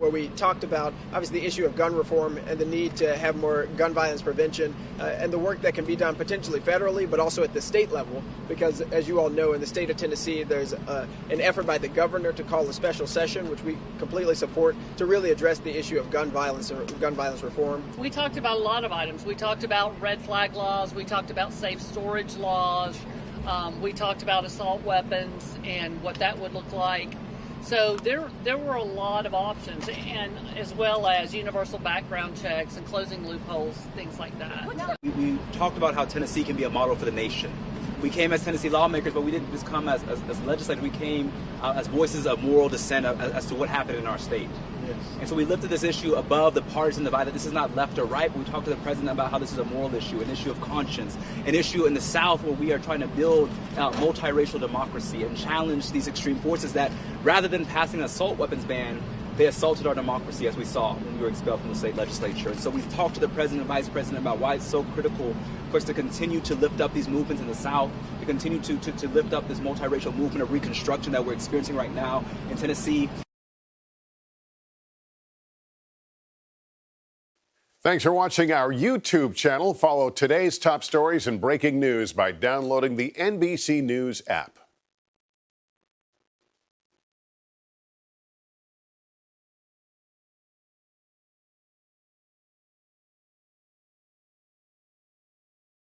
where we talked about, obviously, the issue of gun reform and the need to have more gun violence prevention and the work that can be done potentially federally, but also at the state level, because as you all know, in the state of Tennessee, there's an effort by the governor to call a special session, which we completely support, to really address the issue of gun violence or gun violence reform. We talked about a lot of items. We talked about red flag laws. We talked about safe storage laws. We talked about assault weapons and what that would look like. So there were a lot of options, and as well as universal background checks and closing loopholes, things like that. We talked about how Tennessee can be a model for the nation. We came as Tennessee lawmakers, but we didn't just come as legislators. We came as voices of moral dissent as to what happened in our state. Yes. And so we lifted this issue above the partisan divide, that this is not left or right. We talked to the president about how this is a moral issue, an issue of conscience, an issue in the South where we are trying to build multiracial democracy and challenge these extreme forces that, rather than passing an assault weapons ban, they assaulted our democracy, as we saw when we were expelled from the state legislature. And so we've talked to the president and vice president about why it's so critical for us to continue to lift up these movements in the South, to continue to lift up this multiracial movement of Reconstruction that we're experiencing right now in Tennessee. Thanks for watching our YouTube channel. Follow today's top stories and breaking news by downloading the NBC News app.